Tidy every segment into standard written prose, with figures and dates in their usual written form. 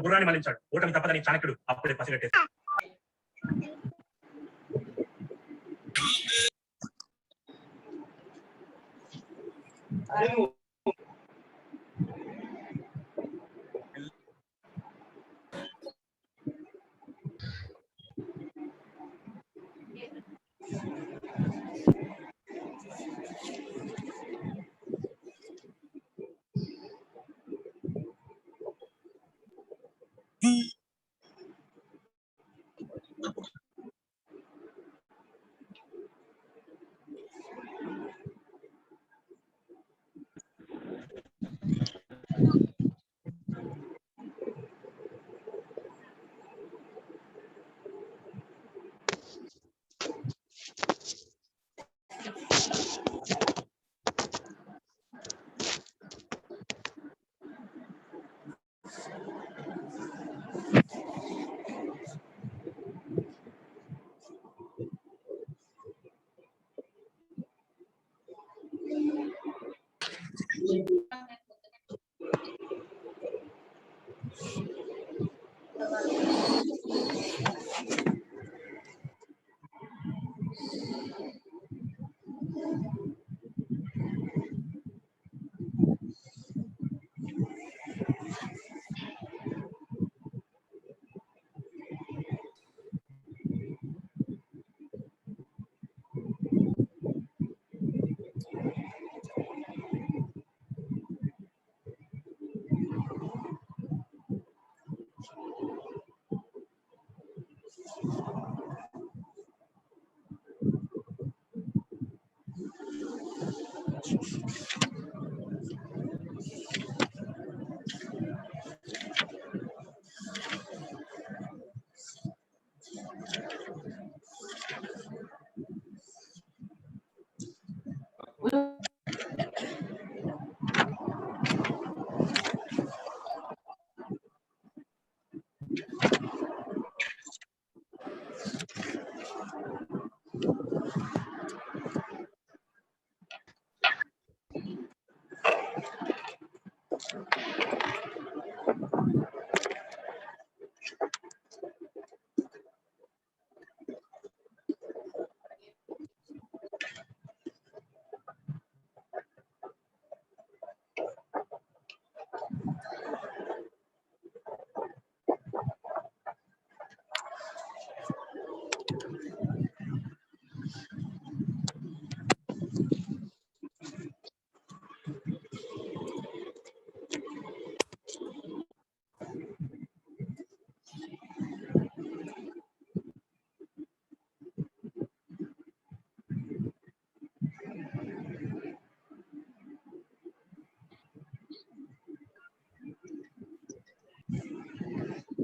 గుర్రాన్ని మళ్లించాడు. ఓటమి తప్పదని చాణక్యుడు అప్పుడే పసిగట్టేశాడు.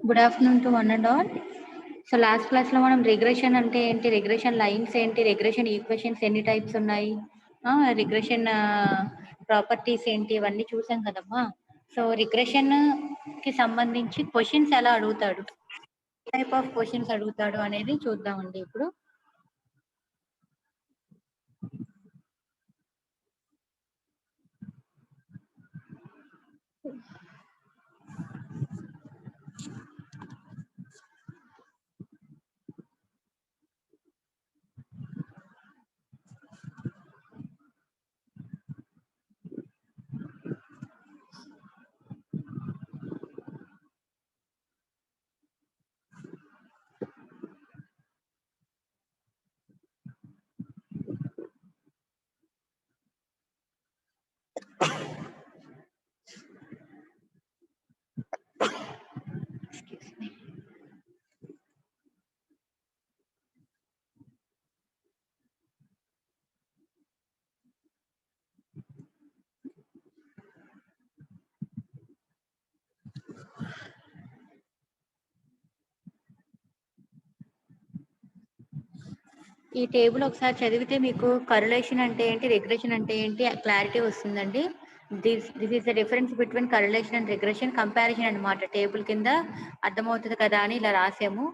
Good afternoon to one and all. So last class లో మనం రిగ్రెషన్ అంటే ఏంటి, రిగ్రెషన్ లైన్స్ ఏంటి, రిగ్రెషన్ ఈక్వేషన్స్ ఎన్ని టైప్స్ ఉన్నాయి, రిగ్రెషన్ ప్రాపర్టీస్ ఏంటి, ఇవన్నీ చూసాం కదమ్మా. సో రిగ్రెషన్ కి సంబంధించి క్వశ్చన్స్ ఎలా అడుగుతాడు, టైప్ ఆఫ్ క్వశ్చన్స్ అడుగుతాడు అనేది చూద్దామండి ఇప్పుడు. ఈ టేబుల్ ఒకసారి చదివితే మీకు కరిలేషన్ అంటే ఏంటి, రిగ్రెషన్ అంటే ఏంటి క్లారిటీ వస్తుందండి. This is the difference between correlation and regression, comparison అన్నమాట. టేబుల్ కింద అర్థమవుతుంది కదా అని ఇలా రాసాము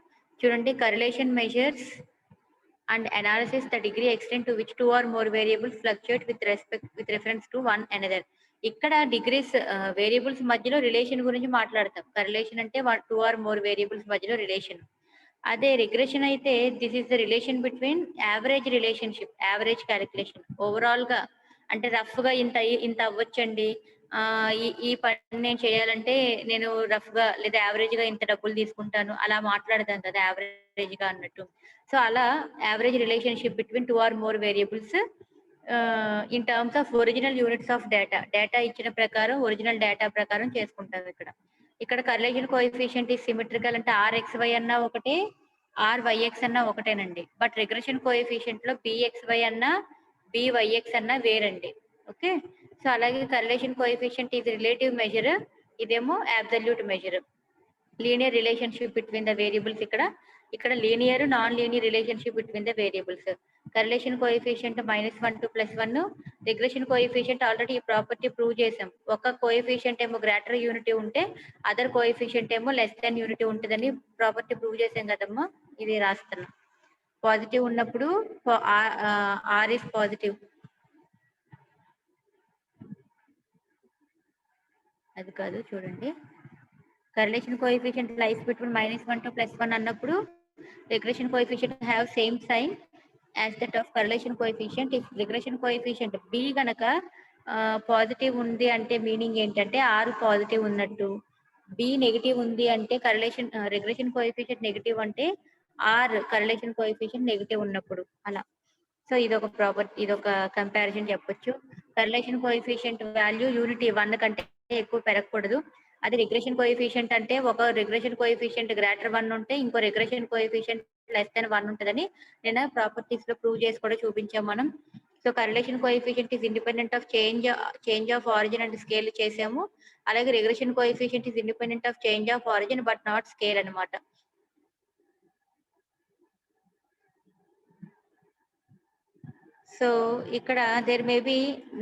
చూడండి. Correlation measures and analysis the degree extent to which two or more variables fluctuate with reference to one another. ఇక్కడ డిగ్రీస్ వేరియబుల్స్ మధ్యలో రిలేషన్ గురించి మాట్లాడతాం. కరిలేషన్ అంటే 2 ఆర్ మోర్ వేరియబుల్స్ మధ్యలో రిలేషన్. అదే రిగ్రెషన్ అయితే this is the relation between average relationship, average calculation. ఓవరాల్‌గా అంటే రఫ్‌గా ఇంత అవ్వచ్చండి. ఈ ఈ పని నేను చేయాలంటే నేను రఫ్‌గా లేదా యావరేజ్‌గా ఇంత డబ్బులు తీసుకుంటాను. అలా మాట్లాడతాం కదా! యావరేజ్‌గా అన్నట్టు. సో, అలా average relationship between 2 or more variables in terms of original units of data. Data ఇచ్చిన ప్రకారం ఒరిజినల్ డేటా ప్రకారం చేసుకుంటాం ఇక్కడ. ఇక్కడ కరిలేషన్ కోఎఫిషియంట్ ఈస్ సిమెట్రికల్ అంటే ఆర్ఎక్స్‌వై అన్నా ఒకటే, ఆర్‌వైఎక్స్ అన్నా ఒకటేనండి. బట్ రిగ్రెషన్ కోఎఫిషియంట్‌లో బీఎక్స్‌వై అన్నా, బీవైఎక్స్ అన్నా వేరండి. ఓకే. సో, అలాగే correlation coefficient is relative measure. ఇదేమో absolute measure. Linear relationship between the variables ఇక్కడ linear, non linear relationship between the variables. Correlation coefficient -1 to +1. Regression coefficient already ఈ ప్రాపర్టీ ప్రూవ్ చేసాం. ఒక coefficient ఏమో గ్రేటర్ యూనిటీ ఉంటే other coefficient ఏమో less than unity ఉంటదని property prove చేసాం కదమ్మా. ఇది రాస్తున్నా. పాజిటివ్ ఉన్నప్పుడు ఆర్ ఈస్ పాజిటివ్. అది కాదు చూడండి. కరిలేషన్ కోఎఫిషియంట్ లైస్ బిట్వీన్ -1 to +1 అన్నప్పుడు regression coefficient have same sign as that of correlation coefficient. If regression coefficient b గనక పాజిటివ్ ఉంది అంటే మీనింగ్ ఏంటంటే r పాజిటివ్ ఉన్నట్టు, b నెగటివ్ ఉంది అంటే రిగ్రెషన్ కోఎఫిషియంట్ నెగటివ్ అంటే r కరిలేషన్ కోఎఫిషియంట్ నెగటివ్ ఉన్నప్పుడు అలా. సో ఇదొక కంపారిజన్ చెప్పొచ్చు. కరిలేషన్ కోఎఫిషియంట్ వాల్యూ యూనిటీ 1 కంటే ఎక్కువ పెరగకూడదు. అది రిగ్రెషన్ కోఎఫిషియంట్ అంటే ఒక రిగ్రెషన్ కోఎఫిషియంట్ గ్రేటర్ 1 ఉంటే ఇంకో రిగ్రెషన్ కోఎఫిషియంట్ లెస్ దాన్ 1 ఉంటదని నేను ప్రాపర్టీస్ లో ప్రూవ్ చేసి కూడా చూపించాం మనం. So correlation coefficient is independent of change of origin and scale చేసాము. అలాగే regression coefficient is independent of change of origin but not scale అన్నమాట. సో ఇక్కడ there may be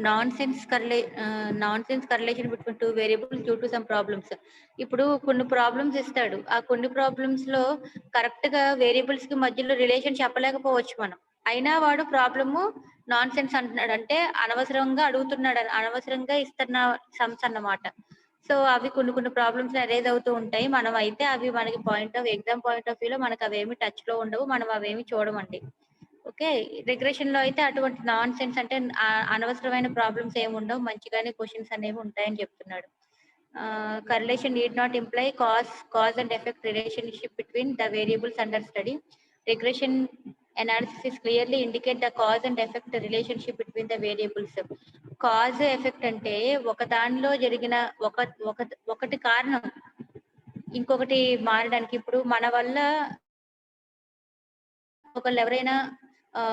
nonsense correlation between 2 variables due to some problems. ఇప్పుడు కొన్ని problems ఇస్తాడు. ఆ కొన్ని problems లో కరెక్ట్ గా వేరియబుల్స్ కి మధ్యలో రిలేషన్ చెప్పలేకపోవచ్చు మనం. అయినా వాడు ప్రాబ్లము నాన్సెన్స్ అంటున్నాడు. అంటే అనవసరంగా అడుగుతున్నాడు, అనవసరంగా ఇస్తున్న సమ్స్ అన్నమాట. సో అవి కొన్ని ప్రాబ్లమ్స్ అరేజ్ అవుతూ ఉంటాయి. మనం అయితే అవి మనకి ఎగ్జామ్ పాయింట్ ఆఫ్ వ్యూలో మనకు అవేమి టచ్ లో ఉండవు. మనం అవేమి చూడమండి. ఓకే. రిగ్రెషన్ లో అయితే అటువంటి నాన్ సెన్స్ అంటే అనవసరమైన ప్రాబ్లమ్స్ ఏమి ఉండవు. మంచిగానే క్వెషన్స్ అనేవి ఉంటాయని చెప్తున్నాడు. Correlation need not imply cause and effect relationship between the variables under study. Regression analysis clearly indicate the cause and effect relationship between the variables. Cause effect అంటే ఒక దానిలో జరిగిన ఒకటి కారణం ఇంకొకటి మారడానికి. ఇప్పుడు మన వల్ల ఒకళ్ళు ఎవరైనా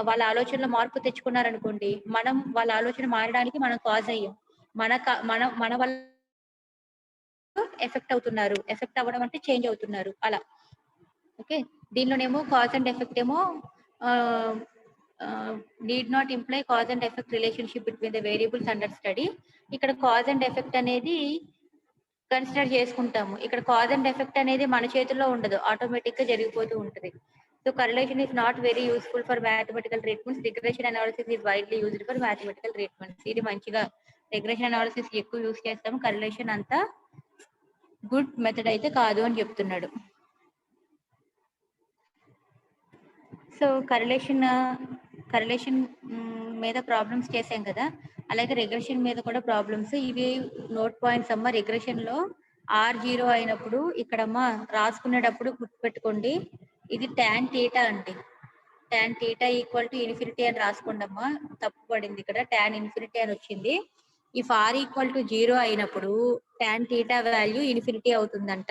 వాళ్ళ ఆలోచనలో మార్పు తెచ్చుకున్నారనుకోండి, మనం వాళ్ళ ఆలోచన మారడానికి మనం కాజ్ అయ్యాం. మన వల్ల ఎఫెక్ట్ అవుతున్నారు. ఎఫెక్ట్ అవ్వడం అంటే చేంజ్ అవుతున్నారు అలా. ఓకే. దీనిలోనేమో కాజ్ అండ్ ఎఫెక్ట్ ఏమో need not imply cause and effect relationship between the variables under study. ఇక్కడ కాజ్ అండ్ ఎఫెక్ట్ అనేది కన్సిడర్ చేసుకుంటాము. ఇక్కడ కాజ్ అండ్ ఎఫెక్ట్ అనేది మన చేతుల్లో ఉండదు. ఆటోమేటిక్ గా జరిగిపోతూ ఉంటది. So correlation is not very useful for mathematical treatments. Regression analysis is widely used for mathematical treatments. ఇది మంచిగా రిగ్రెషన్ అనాలిసిస్ ఎక్కువ యూస్ చేస్తాము. కరిలేషన్ అంతా గుడ్ మెథడ్ అయితే కాదు అని చెప్తున్నాడు. సో కరిలేషన్ మీద ప్రాబ్లమ్స్ చేసాం కదా, అలాగే రిగ్రెషన్ మీద కూడా ప్రాబ్లమ్స్. ఇవి నోట్ పాయింట్స్ అమ్మ. రిగ్రెషన్ లో R0 అయినప్పుడు ఇక్కడమ్మ రాసుకునేటప్పుడు గుర్తుపెట్టుకోండి, ఇది tan θ అండి. tan θ ఈక్వల్ టు ఇన్ఫినిటీ అని రాసుకోండమ్మా. తప్పు పడింది ఇక్కడ, tan ఇన్ఫినిటీ అని వచ్చింది. ఇఫ్ R ఈక్వల్ టు 0 అయినప్పుడు tan θ వాల్యూ ఇన్ఫినిటీ అవుతుందంట.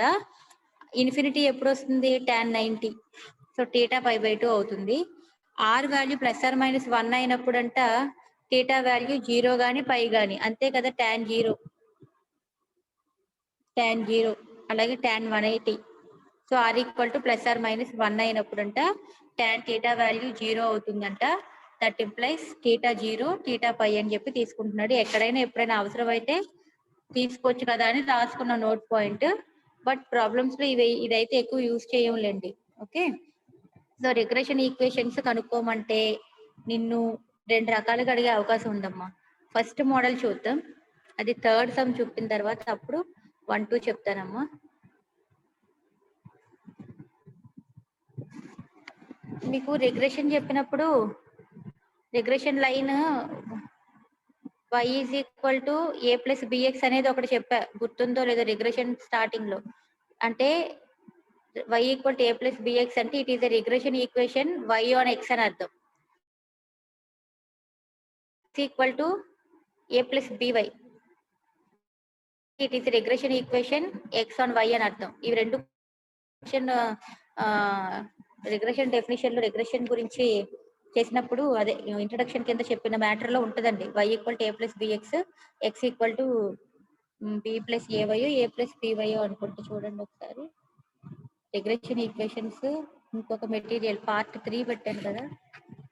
ఇన్ఫినిటీ ఎప్పుడు వస్తుంది? tan 90. సో θ π/2 అవుతుంది. R వాల్యూ +or-1 అయినప్పుడు అంట θ వాల్యూ 0 గాని పై గాని అంతే కదా, tan 0 అలాగే tan 180. So R equal to +or-1 అయినప్పుడు అంట tan θ వాల్యూ 0 అవుతుందంట. దట్ ఇంప్లైస్ θ 0 θ π అని చెప్పి తీసుకుంటున్నాడు. ఎక్కడైనా ఎప్పుడైనా అవసరం అయితే తీసుకోవచ్చు కదా అని రాసుకున్న నోట్ పాయింట్. బట్ ప్రాబ్లమ్స్ లో ఇదైతే ఎక్కువ యూజ్ చేయంలేండి. ఓకే. సో రిగ్రెషన్ ఈక్వేషన్స్ కనుక్కోమంటే నిన్ను 2 రకాలుగా అడిగే అవకాశం ఉందమ్మా. ఫస్ట్ మోడల్ చూద్దాం. అది థర్డ్ సమ్ చూపిన తర్వాత అప్పుడు 1 2 చెప్తానమ్మా. మీకు రిగ్రెషన్ చెప్పినప్పుడు regression line y is equal to a plus BX అనేది ఒకటి చెప్పా, గుర్తుందో లేదో రిగ్రెషన్ స్టార్టింగ్ లో. అంటే y equal to a plus b x అంటే it is the regression equation y on x అని అర్థం. Equal to a plus by, it is regression equation x on y అని అర్థం. ఇవి రెండు రిగ్రెషన్ డెఫినిషన్ లో రిగ్రెషన్ గురించి చేసినప్పుడు అదే ఇంట్రడక్షన్ కింద చెప్పిన మ్యాటర్ లో ఉంటదండి. y equal to a plus BX, x equal to b plus ay, a plus by అనుకుంటూ చూడండి ఒకసారి. రిగ్రెషన్ ఈక్వేషన్స్ ఇంకొక మెటీరియల్ పార్ట్ 3 పెట్టాను కదా,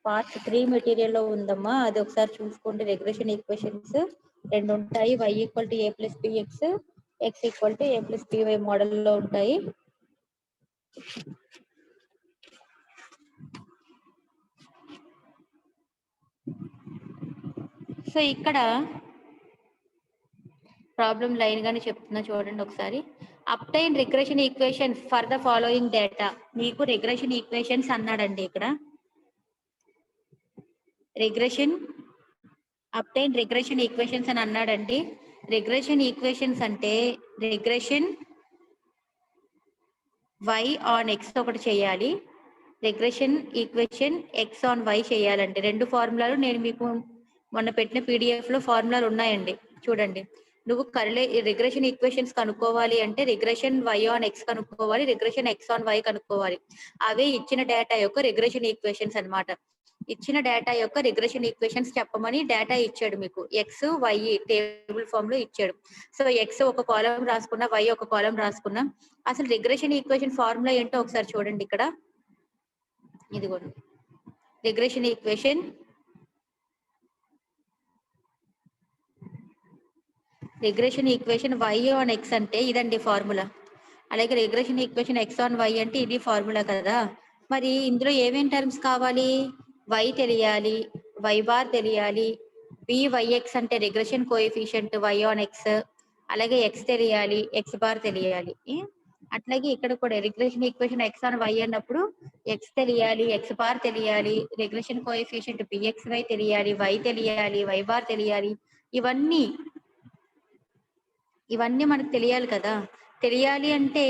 పార్ట్ 3 మెటీరియల్ లో ఉందమ్మా, అది ఒకసారి చూసుకోండి. రిగ్రెషన్ ఈక్వేషన్స్ రెండు ఉంటాయి, y equal to a plus BX, x equal to a plus by model లో ఉంటాయి. సో ఇక్కడ ప్రాబ్లం లైన్ గానే చెప్తున్నా చూడండి ఒకసారి. Obtain regression equations for the following data. మీకు రిగ్రెషన్ ఈక్వేషన్స్ అన్నాడండి ఇక్కడ. అప్టైన్ రిగ్రెషన్ ఈక్వేషన్స్ అని అన్నాడండి. రిగ్రెషన్ ఈక్వేషన్స్ అంటే రిగ్రెషన్ y ఆన్ x ఒకటి చేయాలి, regression equation x on y చేయాలండి. రెండు ఫార్ములాలు నేను మీకు మొన్న పెట్టిన పీడిఎఫ్ లో ఫార్ములాలు ఉన్నాయండి, చూడండి. నువ్వు రిగ్రెషన్ ఈక్వేషన్స్ కనుక్కోవాలి అంటే రిగ్రెషన్ y ఆన్ x కనుక్కోవాలి, రిగ్రెషన్ x ఆన్ y కనుక్కోవాలి. అవే ఇచ్చిన డేటా యొక్క రిగ్రెషన్ ఈక్వేషన్స్ అన్నమాట. ఇచ్చిన డేటా యొక్క రిగ్రెషన్ ఈక్వేషన్స్ చెప్పమని డేటా ఇచ్చాడు మీకు, ఎక్స్ వై టేబుల్ ఫామ్ లో ఇచ్చాడు. సో ఎక్స్ ఒక కాలం రాసుకున్నా, వై ఒక కాలం రాసుకున్నా. అసలు రిగ్రెషన్ ఈక్వేషన్ ఫార్ములా ఏంటో ఒకసారి చూడండి ఇక్కడ. ఇదిగోండి regression equation. Regression equation y on x అంటే ఇదండి ఫార్ములా. అలాగే regression equation x on y అంటే ఇది ఫార్ములా కదా. మరి ఇందులో ఏమేం టర్మ్స్ కావాలి? y తెలియాలి, y బార్ తెలియాలి, byx అంటే regression coefficient y on x, అలాగే x తెలియాలి, x బార్ తెలియాలి. అట్లాగే ఇక్కడ కూడా regression equation x on y అన్నప్పుడు x తెలియాలి, x బార్ తెలియాలి, రిగ్రెషన్ కోఎఫిషియంట్ bxy తెలియాలి, y తెలియాలి, y బార్ తెలియాలి. ఇవన్నీ మనకు తెలియాలి కదా. తెలియాలి అంటే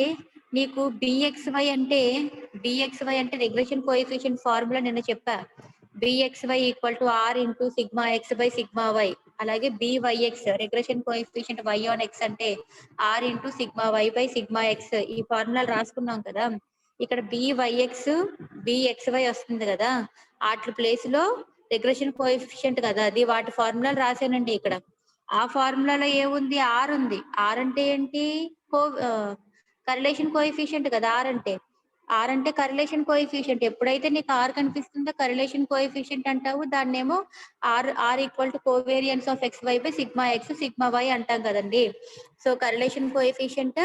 నీకు bxy అంటే రిగ్రెషన్ కోఎఫిషియంట్ ఫార్ములా నిన్న చెప్పా. bxy equal to r into sigma x by sigma y. అలాగే byx regression coefficient y on x అంటే r into sigma y by sigma x. ఈ ఫార్ములాలు రాసుకున్నాం కదా. ఇక్కడ byx bxy వస్తుంది కదా, వాటి ప్లేస్ లో రిగ్రెషన్ కోఎఫిషియంట్ కదా అది, వాటి ఫార్ములాలు రాశానండి ఇక్కడ. ఆ ఫార్ములాలో ఏముంది? ఆర్ ఉంది. ఆర్ అంటే ఏంటి? కరిలేషన్ కోఎఫిషియంట్ కదా ఆర్ అంటే కరిలేషన్ కోఎఫిషియంట్. ఎప్పుడైతే నీకు ఆర్ కనిపిస్తుందో కరిలేషన్ కోఎఫిషియంట్ అంటావు, దాన్నేమో r equal to covariance of X why by sigma X sigma y అంటాం కదండి. సో కరిలేషన్ కోఎఫిషియంట్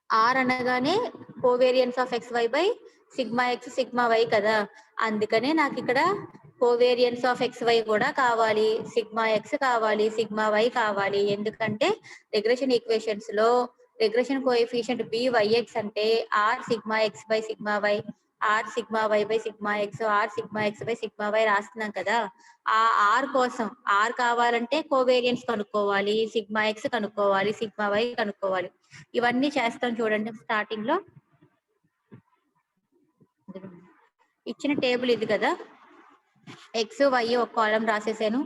ఆర్ అనగానే covariance of X why by sigma X sigma why కదా. అందుకనే నాకు ఇక్కడ కోవేరియన్స్ ఆఫ్ ఎక్స్ వై కూడా కావాలి, సిగ్మా ఎక్స్ కావాలి, సిగ్మా వై కావాలి. ఎందుకంటే రిగ్రెషన్ ఈక్వేషన్స్ లో రిగ్రెషన్ కోఎఫిషియంట్ byx అంటే r sigma X by sigma y, r sigma why by sigma x, r sigma X by sigma y రాస్తున్నాం కదా. ఆ ఆర్ కోసం ఆర్ కావాలంటే కోవేరియన్స్ కనుక్కోవాలి, సిగ్మా ఎక్స్ కనుక్కోవాలి, సిగ్మా వై కనుక్కోవాలి. ఇవన్నీ చేస్తాం చూడండి. స్టార్టింగ్ లో ఇచ్చిన టేబుల్ ఇది కదా, ఎక్స్ వై ఒక కాలం రాసేసాను,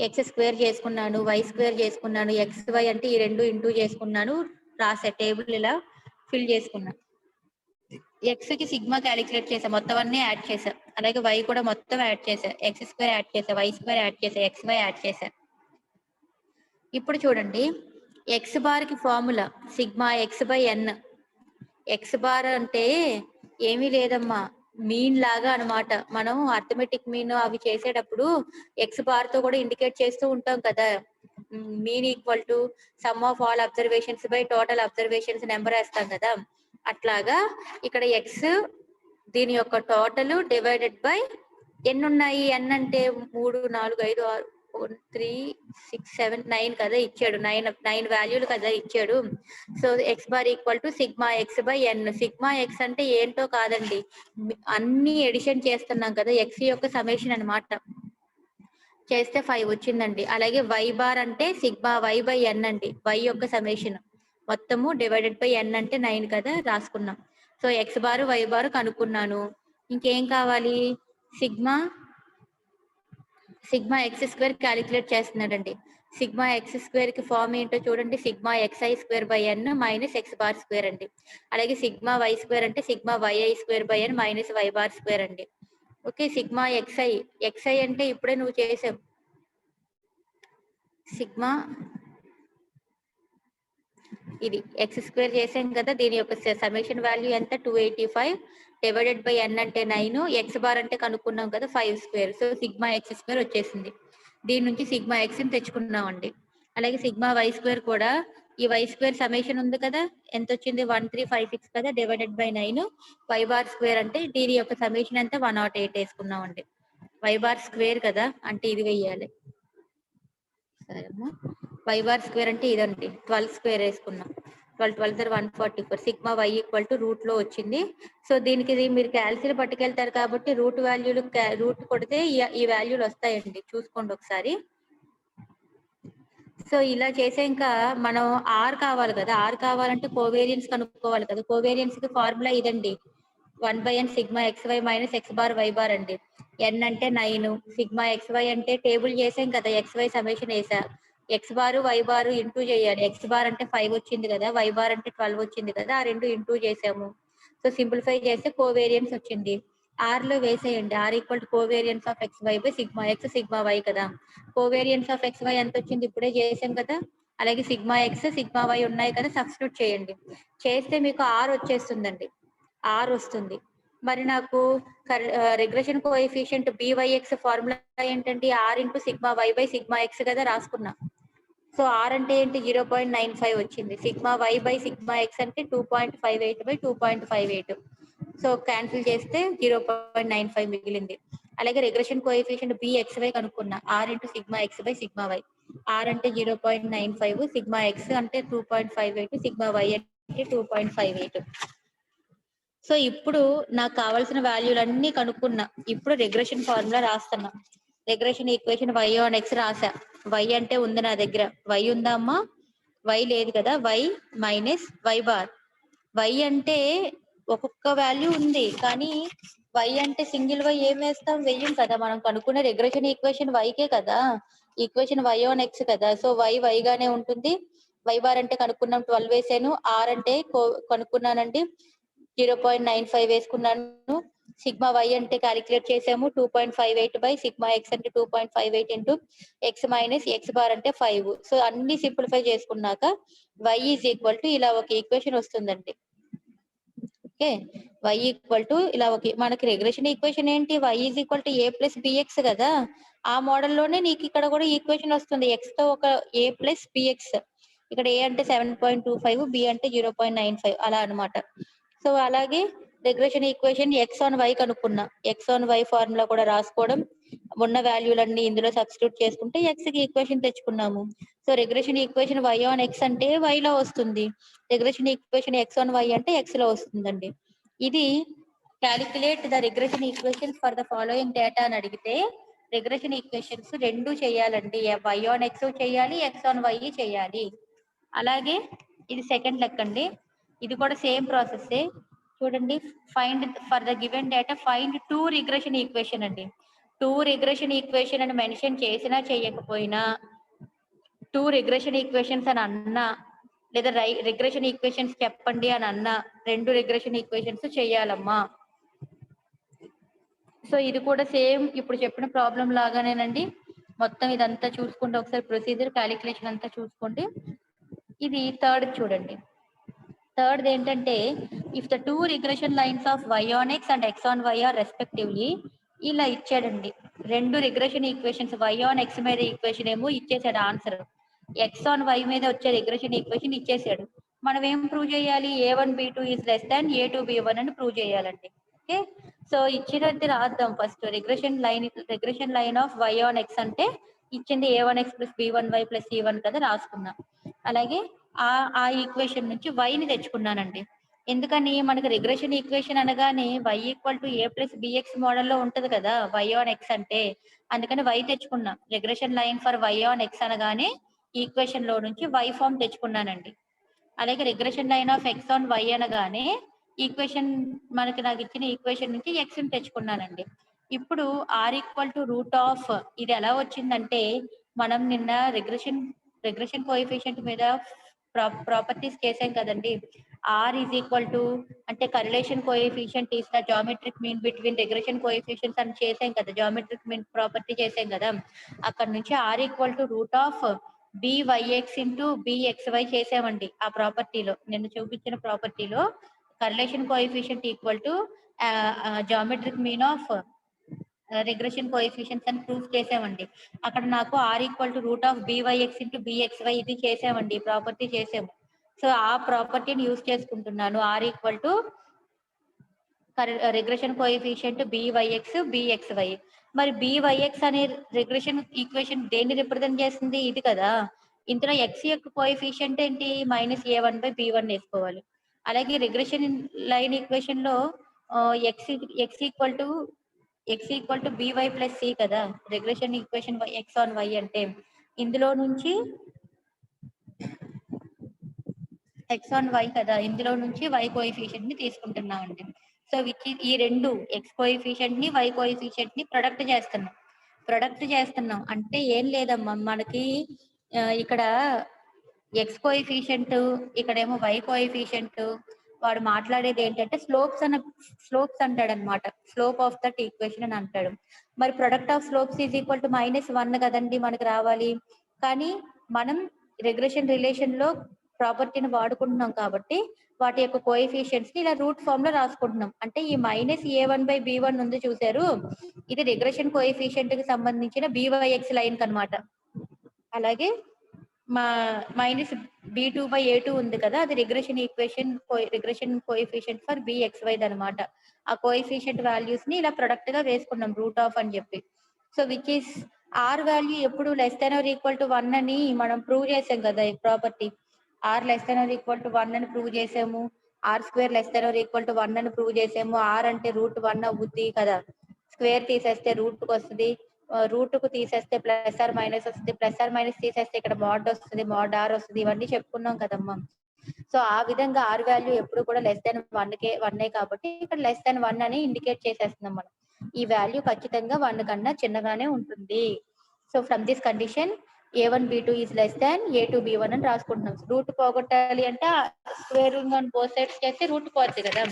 ఎక్స్ స్క్వేర్ చేసుకున్నాను, వై స్క్వేర్ చేసుకున్నాను, ఎక్స్ వై అంటే ఈ రెండు ఇంటూ చేసుకున్నాను, రాసే టేబుల్ ఇలా ఫిల్ చేసుకున్నా. ఎక్స్ కి సిగ్మా క్యాలిక్యులేట్ చేసా, మొత్తం అన్ని యాడ్ చేసా. అలాగే వై కూడా మొత్తం యాడ్ చేసా, ఎక్స్ స్క్వేర్ యాడ్ చేసా, వై స్క్వేర్ యాడ్ చేసా, ఎక్స్ వై యాడ్ చేసా. ఇప్పుడు చూడండి, ఎక్స్ బార్ కి formula sigma X by N. X bar అంటే ఏమీ లేదమ్మా, మీన్ లాగా అన్నమాట. మనం అర్థమెటిక్ మీన్ అవి చేసేటప్పుడు ఎక్స్ బార్ తో కూడా ఇండికేట్ చేస్తూ ఉంటాం కదా. Mean equal to some of all observations by total observations number వేస్తాం కదా. అట్లాగా ఇక్కడ ఎక్స్ దీని యొక్క టోటల్ డివైడెడ్ బై ఎన్ని ఉన్నాయి? ఎన్ అంటే 3 4 5 6 3 6 7 9 కదా ఇచ్చాడు, 9 వాల్యూలు కదా ఇచ్చాడు. So X bar equal to sigma X by N. Sigma X అంటే ఏంటో కాదండి, అన్ని ఎడిషన్ చేస్తున్నాం కదా, ఎక్స్ యొక్క సమేషన్ అన్నమాట. చేస్తే 5 వచ్చిందండి. అలాగే వై బార్ అంటే సిగ్మా వై బై ఎన్ అండి, వై యొక్క సమేషన్ మొత్తము డివైడెడ్ బై ఎన్ అంటే 9 కదా రాసుకున్నాం. So X bar why bar కనుక్కున్నాను. ఇంకేం కావాలి, sigma sigma X square calculate చేస్తున్నాడండి. సిగ్మా ఎక్స్ స్క్వేర్ కి ఫార్మ్ ఏంటో చూడండి, sigma x i square by n minus X bar square అండి. అలాగే సిగ్మా వై స్క్వేర్ అంటే sigma y i square by n minus why bar square అండి. ఓకే, సిగ్మా ఎక్స్ఐ అంటే ఇప్పుడే నువ్వు చేసావు, సిగ్మా ఇది ఎక్స్ స్క్వేర్ చేసాం కదా, దీని యొక్క సಮೇషన్ వాల్యూ ఎంత 285 డివైడెడ్ బై ఎన్ అంటే 9, ఎక్స్ బార్ అంటే కనుక్కున్నాం కదా 5 square. So sigma X square వచ్చేసింది. దీని నుంచి సిగ్మా ఎక్స్ ని తెచ్చుకున్నామండి. అలాగే సిగ్మా వై స్క్వేర్ కూడా, ఈ వై స్క్వేర్ సమేషన్ ఉంది కదా, ఎంత వచ్చింది 1356 కదా divided by 9, Y bar square అంటే దీని యొక్క సమేషన్ ఎంత 108 వేసుకున్నామండి. వై బార్ స్క్వేర్ కదా అంటే ఇది వెయ్యాలి. సరేమ్మా, వై బార్ స్క్వేర్ అంటే ఇదండి, 12 స్క్వేర్ వేసుకున్నాం. 12 144, sigma y equal to route లో వచ్చింది. సో దీనికి ఇది మీరు క్యాల్సిలు పట్టుకెళ్తారు కాబట్టి రూట్ వాల్యూలు రూట్ కొడితే ఈ వాల్యూలు వస్తాయండి, చూసుకోండి ఒకసారి. సో ఇలా చేసే ఇంకా మనం ఆర్ కావాలి కదా, ఆర్ కావాలంటే కోవేరియన్స్ కనుక్కోవాలి కదా. కోవేరియన్స్ కి ఫార్ములా ఇదండి, 1/n sigma X Y minus X bar why bar అండి. ఎన్ అంటే 9, సిగ్మా ఎక్స్ వై అంటే టేబుల్ చేసాం కదా, ఎక్స్ వై సమేషన్ వేసా, X bar Y bar into చేయాలి. ఎక్స్ బార్ అంటే 5 వచ్చింది కదా, వై బార్ అంటే 12 వచ్చింది కదా, ఆ రెండు ఇంటూ చేసాము. సో సింప్లిఫై చేస్తే కోవేరియన్స్ వచ్చింది. ఆర్ లో వేసేయండి, R equal to covariance of X why by sigma X sigma why కదా. కోవేరియన్స్ ఆఫ్ ఎక్స్ వై ఎంత వచ్చింది ఇప్పుడే చేసాం కదా. అలాగే సిగ్మా ఎక్స్ సిగ్మా వై ఉన్నాయి కదా, సబ్స్టిట్యూట్ చేయండి. చేస్తే మీకు ఆర్ వచ్చేస్తుందండి, ఆర్ వస్తుంది. మరి నాకు రిగ్రెషన్ కోఎఫిషియంట్ బివైఎక్స్ ఫార్ములా ఏంటంటే R into sigma why by sigma X కదా రాసుకున్నా. సో ఆర్ అంటే ఏంటి 0.95 వచ్చింది, sigma why by sigma X అంటే 2.58 బై 2.58. సో క్యాన్సిల్ చేస్తే 0.95 మిగిలింది. అలాగే రిగ్రెషన్ కోఎఫిషియంట్ బిఎక్స్ వై కనుక్కున్నా, r into sigma X by sigma y. R అంటే 0.95, సిగ్మా ఎక్స్ అంటే 2.58, సిగ్మా వై అంటే 2.58. సో ఇప్పుడు నాకు కావాల్సిన వాల్యూలన్నీ కనుక్కున్నా. ఇప్పుడు రిగ్రెషన్ ఫార్ములా రాస్తున్నా. Regression equation y on x రాసా. వై అంటే ఉంది నా దగ్గర, వై ఉందా అమ్మా, వై లేదు కదా, Y minus why bar. Y అంటే ఒక్కొక్క వాల్యూ ఉంది కానీ వై అంటే సింగిల్ వై ఏం వేస్తాం, వెయ్యం కదా. మనం కనుక్కునే రిగ్రెషన్ ఈక్వేషన్ వైకే కదా, ఈక్వేషన్ వై ఆన్ ఎక్స్ కదా. సో వై గానే ఉంటుంది. వై బార్ అంటే కనుక్కున్నాం 12 వేసాను, ఆర్ అంటే కనుక్కున్నానండి 0.95 వేసుకున్నాను. సిగ్మా వై అంటే క్యాలిక్యులేట్ చేసాము 2.58 బై సిగ్మా ఎక్స్ అంటే 2.58 into x minus X bar అంటే 5. సో అన్ని సింప్లిఫై చేసుకున్నాక వై ఈజ్ ఈక్వల్ టు ఇలా ఒక ఈక్వేషన్ వస్తుందండి. ఓకే, వై ఈక్వల్ టు ఇలా ఒక మనకి రెగ్యులేషన్ ఈక్వేషన్ ఏంటి, Y is equal to A plus BX కదా. ఆ మోడల్లోనే నీకు ఇక్కడ కూడా ఈక్వేషన్ వస్తుంది, ఎక్స్ తో ఒక ఏ ప్లస్ బిఎక్స్. ఇక్కడ ఏ అంటే 7.25, బి అంటే 0.95 అలా అనమాట. సో అలాగే regression equation x on y కనుక్కున్నా, ఎక్స్ ఆన్ వై ఫార్ములా కూడా రాసుకోవడం, ఉన్న వాల్యూలన్నీ ఇందులో సబ్స్టిట్యూట్ చేసుకుంటే ఎక్స్ కి ఈక్వేషన్ తెచ్చుకున్నాము. So regression equation y on X అంటే వై లో వస్తుంది, regression equation x on y అంటే ఎక్స్ లో వస్తుందండి. ఇది calculate the regression equation for the following data అని అడిగితే రిగ్రెషన్ ఈక్వేషన్స్ రెండు చేయాలండి, వై ఆన్ ఎక్స్ చేయాలి, ఎక్స్ ఆన్ వై చేయాలి. అలాగే ఇది సెకండ్ లెక్క అండి, ఇది కూడా సేమ్ ప్రాసెస్. చూడండి, find for the given data find two regression equation అండి. టూ రిగ్రెషన్ ఈక్వేషన్ అని మెన్షన్ చేసినా చేయకపోయినా, టూ రిగ్రెషన్ ఈక్వేషన్స్ అని అన్నా లేదా రిగ్రెషన్ ఈక్వేషన్స్ చెప్పండి అని అన్నా, రెండు రిగ్రెషన్ ఈక్వేషన్స్ చేయాలమ్మా. సో ఇది కూడా సేమ్ ఇప్పుడు చెప్పిన ప్రాబ్లం లాగానేనండి. మొత్తం ఇదంతా చూసుకోండి ఒకసారి, ప్రొసీజర్ క్యాలిక్యులేషన్ అంతా చూసుకోండి. ఇది థర్డ్ చూడండి. థర్డ్ ఏంటంటే if the two regression lines of Y on X and X on Y are respectively, ఇలా ఇచ్చాడండి రెండు regression equations. Y on X మీద ఈక్వేషన్ ఏమో ఇచ్చేసాడు ఆన్సర్, ఎక్స్ ఆన్ వై మీద వచ్చే రిగ్రెషన్ ఈక్వేషన్ ఇచ్చేసాడు. మనం ఏం ప్రూవ్ చేయాలి, A1B2 is less than A2B1 అని ప్రూవ్ చేయాలండి. ఓకే, సో ఇచ్చినది రాద్దాం first. Regression line of Y on X అంటే ఇచ్చింది a1x plus b1y plus c1 కదా రాసుకున్నా. అలాగే ఆ ఈక్వేషన్ నుంచి వైని తెచ్చుకున్నానండి. ఎందుకని మనకి రిగ్రెషన్ ఈక్వేషన్ అనగానే y equal to a plus bx మోడల్లో ఉంటది కదా y ఆన్ x అంటే. అందుకని y తెచ్చుకున్నా. Regression line for y on x అనగానే ఈక్వేషన్ లో నుంచి y ఫామ్ తెచ్చుకున్నానండి. అలాగే regression line of x on y అనగానే ఈక్వేషన్ నాకు ఇచ్చిన ఈక్వేషన్ నుంచి x ని తెచ్చుకున్నానండి. ఇప్పుడు r equal to root of ఇది ఎలా వచ్చిందంటే మనం నిన్న రిగ్రెషన్ కోఎఫిషియంట్ మీద ప్రాపర్టీస్ చేసాం కదండి. r ఈజ్ ఈక్వల్ టు అంటే correlation coefficient is the geometric mean between regression coefficients అని చేసాం కదా, జామెట్రిక్ మీన్ ప్రాపర్టీ చేసాం కదా. అక్కడ నుంచి r equal to root of byx into bxy చేసామండి. ఆ ప్రాపర్టీలో నిన్న చూపించిన ప్రాపర్టీలో correlation coefficient equal to geometric mean of regression coefficients అని ప్రూఫ్ చేసామండి. అక్కడ నాకు r equal to root of byx into bxy ఇది చేసామండి, ప్రాపర్టీ చేసాము. సో ఆ ప్రాపర్టీని యూజ్ చేసుకుంటున్నాను. r equal to regression coefficient byx bxy. మరి byx అనే రిగ్రెషన్ ఈక్వేషన్ దేన్ని రిప్రజెంట్ చేస్తుంది? ఇది కదా. ఇందులో x యొక్క కోఎఫిషియంట్ ఏంటి? -a1/b1 వేసుకోవాలి. అలాగే రిగ్రెషన్ లైన్ ఈక్వేషన్ లో x equal to by plus c కదా regression equation x on y అంటే. ఇందులో నుంచి x ఆన్ y కదా, ఇందులో నుంచి y కోఎఫిషియంట్ ని తీసుకుంటున్నామండి. సో ఈ రెండు x కోఎఫిషియంట్ ని y కోఎఫిషియంట్ ని ప్రొడక్ట్ చేస్తున్నాం అంటే ఏం లేదమ్మా, మనకి ఇక్కడ x కోఎఫిషియంట్ ఇక్కడేమో y కోఎఫిషియంట్. వాడు మాట్లాడేది ఏంటంటే స్లోప్స్ అంటాడు అనమాట. స్లోప్ ఆఫ్ దట్ ఈక్వేషన్ అని అంటాడు. మరి product of slopes is equal to -1 కదండి మనకి రావాలి. కానీ మనం రిగ్రెషన్ రిలేషన్ లో ప్రాపర్టీని వాడుకుంటున్నాం కాబట్టి వాటి యొక్క కోఎఫిషియంట్స్ ని ఇలా రూట్ ఫామ్ లో రాసుకుంటున్నాం. అంటే ఈ -a1/b1 ఉంది చూసారు, ఇది రిగ్రెషన్ కోఎఫిషియంట్ కి సంబంధించిన byx లైన్ కనమాట. అలాగే మా -b2/a2 ఉంది కదా, అది రిగ్రెషన్ కోఎఫిషియంట్ ఫర్ bxy అనమాట. ఆ కోఎఫిషియంట్ వాల్యూస్ ని ఇలా ప్రొడక్ట్ గా వేసుకున్నాం రూట్ ఆఫ్ అని చెప్పి. So which is r value ఎప్పుడు less than or equal to 1 అని మనం ప్రూవ్ చేసాం కదా ఈ property. r less than or equal to 1 అని ప్రూవ్ చేసాము. r² less than or equal to 1 అని ప్రూవ్ చేసాము. r అంటే √1 అవుద్ది కదా, స్క్వేర్ తీసేస్తే రూట్ కు వస్తుంది, రూట్ కు తీసేస్తే ప్లస్ ఆర్ మైనస్ వస్తుంది, ప్లస్ ఆర్ మైనస్ తీసేస్తే ఇక్కడ మోడ్ వస్తుంది, మోడ్ r వస్తుంది. ఇవన్నీ చెప్పుకున్నాం కదమ్మా. సో ఆ విధంగా r వాల్యూ ఎప్పుడు కూడా లెస్ దాన్ 1 కాబట్టి ఇక్కడ లెస్ దాన్ 1 అని ఇండికేట్ చేసేస్తున్నాం మనం. ఈ వాల్యూ ఖచ్చితంగా 1 కన్నా చిన్నగానే ఉంటుంది. So from this condition a1b2 is less than a2b1 అని రాసుకుంటున్నాం. రూట్ పోగొట్టాలి అంటే స్క్వేర్ బోత్ సైడ్స్ చేస్తే రూట్ పోతుంది కదా.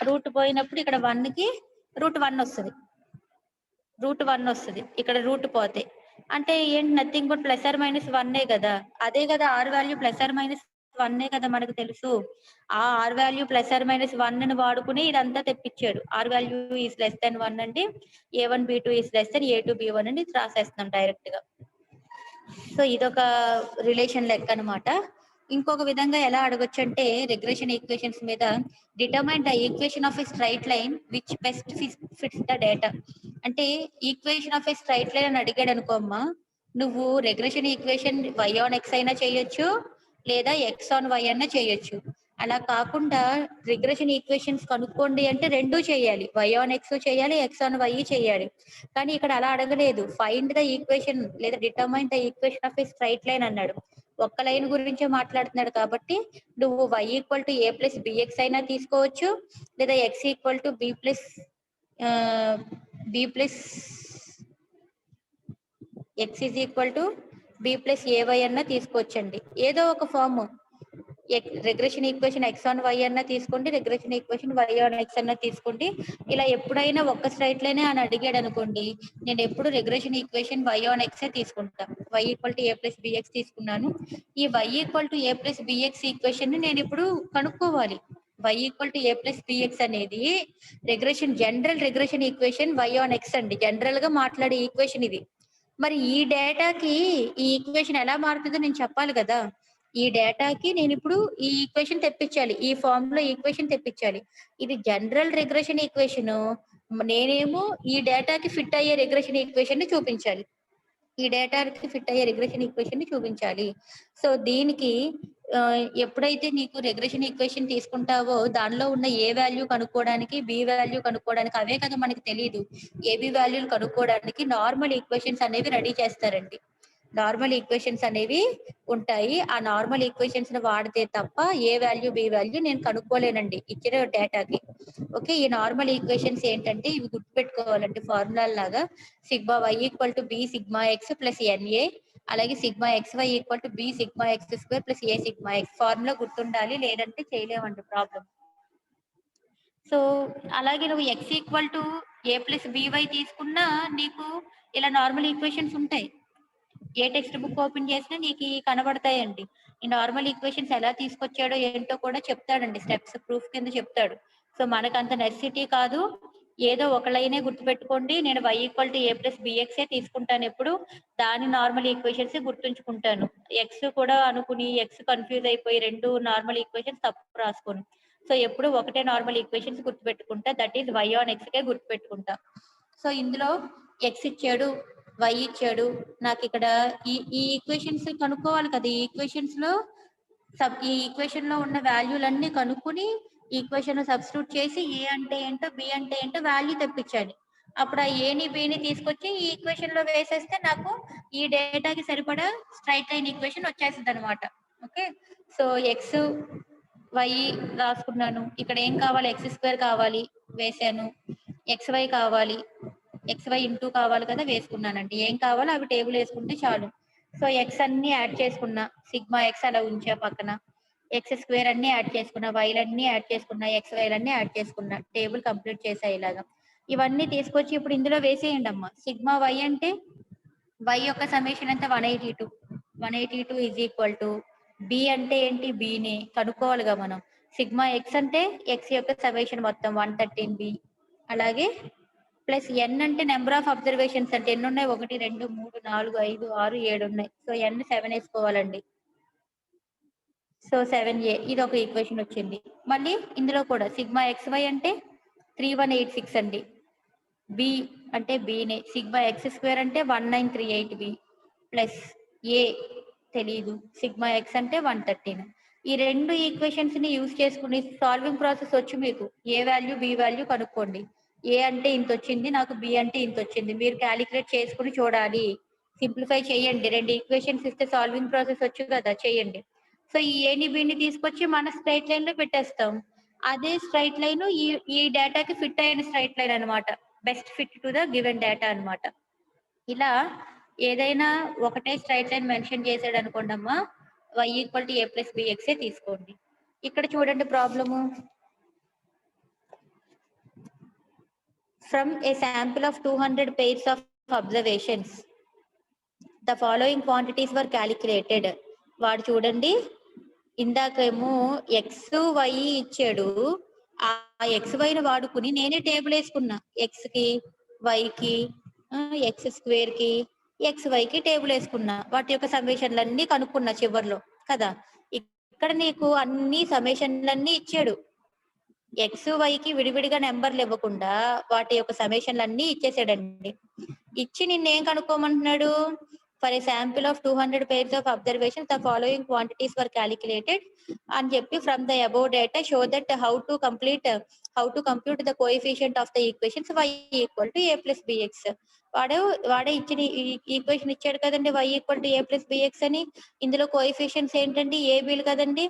రూట్ పోయినప్పుడు ఇక్కడ 1 కి √1 వస్తుంది, ఇక్కడ రూట్ పోతే అంటే ఏంటి, nothing but plus or minus 1 కదా. అదే కదా r value plus or minus 1 కదా మనకు తెలుసు. ఆ r value plus or minus 1 ని వాడుకుని ఇదంతా తెప్పించాడు. r value is less than 1 అంటే a1b2 is less than a2b1 అని రాసేస్తున్నాం డైరెక్ట్ గా. సో ఇదొక రిలేషన్ లెక్క అనమాట. ఇంకొక విధంగా ఎలా అడగొచ్చు అంటే రిగ్రెషన్ ఈక్వేషన్స్ మీద determine the equation of a straight line which best fits the data. అంటే equation of a straight line అని అడిగాడు అనుకో అమ్మా, నువ్వు regression equation y on x అయినా చేయొచ్చు లేదా x ఆన్ y అయినా చేయొచ్చు. అలా కాకుండా రిగ్రెషన్ ఈక్వేషన్స్ కనుక్కోండి అంటే రెండూ చేయాలి, y ఆన్ x చేయాలి, x ఆన్ y చేయాలి. కానీ ఇక్కడ అలా అడగలేదు. ఫైండ్ ద ఈక్వేషన్ లేదా determine the equation of a straight line అన్నాడు. ఒక్క లైన్ గురించే మాట్లాడుతున్నాడు కాబట్టి నువ్వు y equal to a plus bx అయినా తీసుకోవచ్చు లేదా x equal to b plus x is equal to b plus ay అన్నా తీసుకోవచ్చండి. ఏదో ఒక form regression equation x on y అన్నా తీసుకోండి, regression equation y on x అన్నా తీసుకోండి. ఇలా ఎప్పుడైనా ఒక్క స్ట్రైట్ లైన్ అని అడిగాడు అనుకోండి, నేను ఎప్పుడు regression equation y on x తీసుకుంటా. y equal to a plus bx తీసుకున్నాను. ఈ y equal to a plus bx equation ని నేను ఇప్పుడు కనుక్కోవాలి. y equal to a plus bx అనేది general regression equation y on x అండి, జనరల్ గా మాట్లాడే ఈక్వేషన్ ఇది. మరి ఈ డేటాకి ఈ ఈక్వేషన్ ఎలా మారుతుందో నేను చెప్పాలి కదా. ఈ డేటాకి నేను ఇప్పుడు ఈ ఈక్వేషన్ తెప్పించాలి, ఈ ఫామ్ లో ఈక్వేషన్ తెప్పించాలి. ఇది జనరల్ రిగ్రెషన్ ఈక్వేషన్, నేనేమో ఈ డేటాకి ఫిట్ అయ్యే రిగ్రెషన్ ఈక్వేషన్ ని చూపించాలి. ఈ డేటాకి ఫిట్ అయ్యే రిగ్రెషన్ ఈక్వేషన్ ని చూపించాలి. సో దీనికి ఎప్పుడైతే నీకు రిగ్రెషన్ ఈక్వేషన్ తీసుకుంటావో దానిలో ఉన్న ఏ వాల్యూ కనుక్కోవడానికి, బి వాల్యూ కనుక్కోవడానికి అవే కదా మనకి తెలీదు. ఏబి వాల్యూలు కనుక్కోవడానికి నార్మల్ ఈక్వేషన్స్ అనేవి రెడీ చేస్తారండి. నార్మల్ ఈక్వేషన్స్ అనేవి ఉంటాయి. ఆ నార్మల్ ఈక్వేషన్స్ ని వాడితే తప్ప ఏ వాల్యూ, బి వాల్యూ నేను కనుక్కోలేనండి ఇచ్చిన డేటాకి. ఓకే. ఈ నార్మల్ ఈక్వేషన్స్ ఏంటంటే ఇవి గుర్తుపెట్టుకోవాలండి ఫార్ములా లాగా. Sigma y equal to b sigma x plus n a, అలాగే sigma X why equal to b sigma X square plus a sigma x. Formula గుర్తుండాలి, లేదంటే చేయలేమండి ప్రాబ్లం. సో అలాగే నువ్వు x equal to A plus b y తీసుకున్నా నీకు ఇలా normal equations ఉంటాయి. ఏ టెక్స్ట్ బుక్ ఓపెన్ చేసినా నీకు కనబడతాయండి. ఈ నార్మల్ ఈక్వేషన్స్ ఎలా తీసుకొచ్చాడో ఏంటో కూడా చెప్తాడండి, స్టెప్స్ ప్రూఫ్ కింద చెప్తాడు. సో మనకంత నెసెసిటీ కాదు, ఏదో ఒక లైనే గుర్తుపెట్టుకోండి. నేను y equal to A plus బిఎక్సే తీసుకుంటాను ఎప్పుడు, దాని నార్మల్ ఈక్వేషన్స్ గుర్తుంచుకుంటాను. ఎక్స్ కూడా అనుకుని ఎక్స్ కన్ఫ్యూజ్ అయిపోయి రెండు నార్మల్ ఈక్వేషన్స్ తప్పు రాసుకోను. సో ఎప్పుడు ఒకటే నార్మల్ ఈక్వేషన్స్ గుర్తుపెట్టుకుంటా, that is y on x కే గుర్తుపెట్టుకుంటా. సో ఇందులో ఎక్స్ ఇచ్చాడు, వై ఇచ్చాడు, నాకు ఇక్కడ ఈ ఈ ఈక్వేషన్స్ కనుక్కోవాలి కదా. ఈ ఈక్వేషన్స్ లో ఈ ఈక్వేషన్ లో ఉన్న వాల్యూలన్నీ కనుక్కుని ఈక్వేషన్ సబ్స్టిట్యూట్ చేసి ఏ అంటే ఏంటో బి అంటే ఏంటో వాల్యూ తెప్పించాలి. అప్పుడు ఆ ఏని బిని తీసుకొచ్చి ఈ ఈక్వేషన్ లో వేసేస్తే నాకు ఈ డేటాకి సరిపడా స్ట్రైట్ లైన్ ఈక్వేషన్ వచ్చేస్తుంది అనమాట. ఓకే. సో ఎక్స్ వై రాసుకున్నాను. ఇక్కడ ఏం కావాలి, ఎక్స్ స్క్వేర్ కావాలి, వేసాను. ఎక్స్ వై కావాలి, ఎక్స్ వై ఇంటూ కావాలి కదా, వేసుకున్నానండి. ఏం కావాలో అవి టేబుల్ వేసుకుంటే చాలు. సో ఎక్స్ అన్ని యాడ్ చేసుకున్నా, సిగ్మా ఎక్స్ అలా ఉంచా పక్కన. ఎక్స్ స్క్వేర్ అన్ని యాడ్ చేసుకున్నా, వైలన్నీ యాడ్ చేసుకున్నా, ఎక్స్ వైలన్నీ యాడ్ చేసుకున్నా. టేబుల్ కంప్లీట్ చేసా ఇలాగా. ఇవన్నీ తీసుకొచ్చి ఇప్పుడు ఇందులో వేసేయండి అమ్మా. సిగ్మా వై అంటే వై యొక్క సಮೇషన్ ఎంత 182. 182 ఈజ్ ఈక్వల్ టు బి అంటే ఏంటి, బిని కనుక్కోవాలిగా మనం. సిగ్మా ఎక్స్ అంటే ఎక్స్ యొక్క సಮೇషన్ మొత్తం 113 బి. అలాగే ప్లస్ ఎన్ అంటే నెంబర్ ఆఫ్ అబ్జర్వేషన్స్ అంటే ఎన్ని ఉన్నాయి, 1 2 3 4 5 6 7 ఉన్నాయి. సో ఎన్ 7 వేసుకోవాలండి. సో 7a ఇది ఒక ఈక్వేషన్ వచ్చింది. మళ్ళీ ఇందులో కూడా సిగ్మా ఎక్స్ వై అంటే 3186 అండి. బి అంటే బినే, సిగ్మా ఎక్స్ స్క్వేర్ అంటే 1938 బి ప్లస్ ఏ తెలీదు, సిగ్మా ఎక్స్ అంటే 113. ఈ రెండు ఈక్వేషన్స్ ని యూజ్ చేసుకుని సాల్వింగ్ ప్రాసెస్ వచ్చి మీకు ఏ వాల్యూ బి వాల్యూ కనుక్కోండి. ఏ అంటే ఇంత వచ్చింది, నాకు బి అంటే ఇంత వచ్చింది. మీరు క్యాలిక్యులేట్ చేసుకుని చూడాలి, సింప్లిఫై చేయండి. రెండు ఈక్వేషన్స్ ఇస్తే సాల్వింగ్ ప్రాసెస్ వచ్చు కదా, చేయండి. సో ఈ ఏని బిని తీసుకొచ్చి మన స్ట్రైట్ లైన్ లో పెట్టేస్తాం. అదే స్ట్రైట్ లైన్ ఈ డేటాకి ఫిట్ అయిన స్ట్రైట్ లైన్ అనమాట. Best fit to the given data అనమాట. ఇలా ఏదైనా ఒకటే స్ట్రైట్ లైన్ మెన్షన్ చేసాడు అనుకోండి అమ్మా, y equal to A plus బిఎక్సే తీసుకోండి. ఇక్కడ చూడండి problem. From a sample of 200 pairs of observations the following quantities were calculated. వాడు చూడండి, ఇందాకేమో ఎక్స్ వై ఇచ్చాడు, ఆ ఎక్స్ వైని వాడుకుని నేనే టేబుల్ వేసుకున్నా. ఎక్స్ కి, వైకి, ఎక్స్ స్క్వేర్ కి, ఎక్స్ వైకి టేబుల్ వేసుకున్నా. వాటి యొక్క సమ్మేషన్లన్నీ కనుక్కున్నా చివర్లో కదా. ఇక్కడ నీకు అన్ని సమ్మేషన్లన్నీ ఇచ్చాడు. ఎక్స్ వైకి విడివిడిగా నెంబర్లు ఇవ్వకుండా వాటి యొక్క సమ్మేషన్లన్నీ ఇచ్చేసాడండి. ఇచ్చి నిన్నేం కనుక్కోమంటున్నాడు, for a sample of 200 pairs of observations the following quantities were calculated అని చెప్పి from the above data show that how to compute the coefficient of the equations y equal to A plus BX. వాడే ఇచ్చిన equation ఇచ్చాడు కదండి, y equal to A plus BX అని. ఇందులో coefficients ఏంటండి, ఏబీలు కదండి.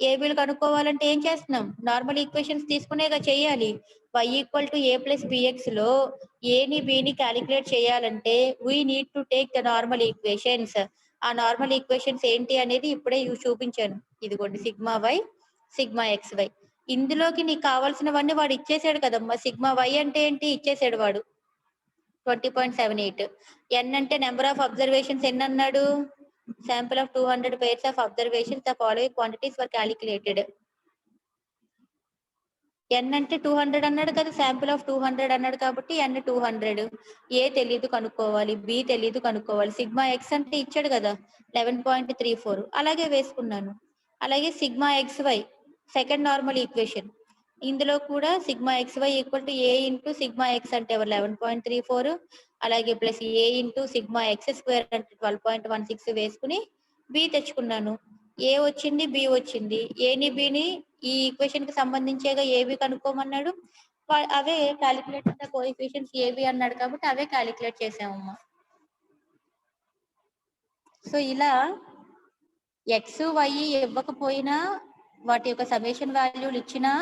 ఏబీలు కనుక్కోవాలంటే ఏం చేస్తున్నాం, నార్మల్ ఈక్వేషన్స్ తీసుకునేగా చేయాలి. y equal to A plus BX లో ఏని బిని క్యాలిక్యులేట్ చేయాలంటే we need to take the normal equations. ఆ నార్మల్ ఈక్వేషన్స్ ఏంటి అనేది ఇప్పుడే చూపించాను. ఇదిగోండి, sigma Y, sigma X Y. ఇందులోకి నీకు కావాల్సినవన్నీ వాడు ఇచ్చేసాడు కదమ్మా. సిగ్మా వై అంటే ఏంటి, ఇచ్చేసాడు వాడు 20.78. ఎన్ అంటే నెంబర్ ఆఫ్ అబ్జర్వేషన్స్ ఎన్ని అన్నాడు, sample of 200 pairs of observations the following quantities were calculated. ఎన్ అంటే 200 అన్నాడు కదా, శాంపుల్ ఆఫ్ 200 అన్నాడు కాబట్టి ఎన్ 200. ఏ తెలీదు కనుక్కోవాలి, బి తెలీదు కనుక్కోవాలి. సిగ్మా ఎక్స్ అంటే ఇచ్చాడు కదా 11.34, అలాగే వేసుకున్నాను. అలాగే sigma X Y second normal equation. ఇందులో కూడా sigma X why equal to A into sigma X అంటే 11.34, అలాగే plus A into sigma X square అంటే 12.16 వేసుకుని బి తెచ్చుకున్నాను. ఏ వచ్చింది, బి వచ్చింది. ఏని బిని ఈ ఈక్వేషన్ కి సంబంధించేగా ఏబి కనుక్కోమన్నాడు. అవే క్యాలిక్యులేట్ ద కోఎఫిషియెంట్స్ ఏబి అన్నాడు కాబట్టి అవే క్యాలిక్యులేట్ చేసామమ్మా. సో ఇలా ఎక్స్ వై ఇవ్వకపోయినా వాటి యొక్క సಮೇషన్ వాల్యూలు ఇచ్చినా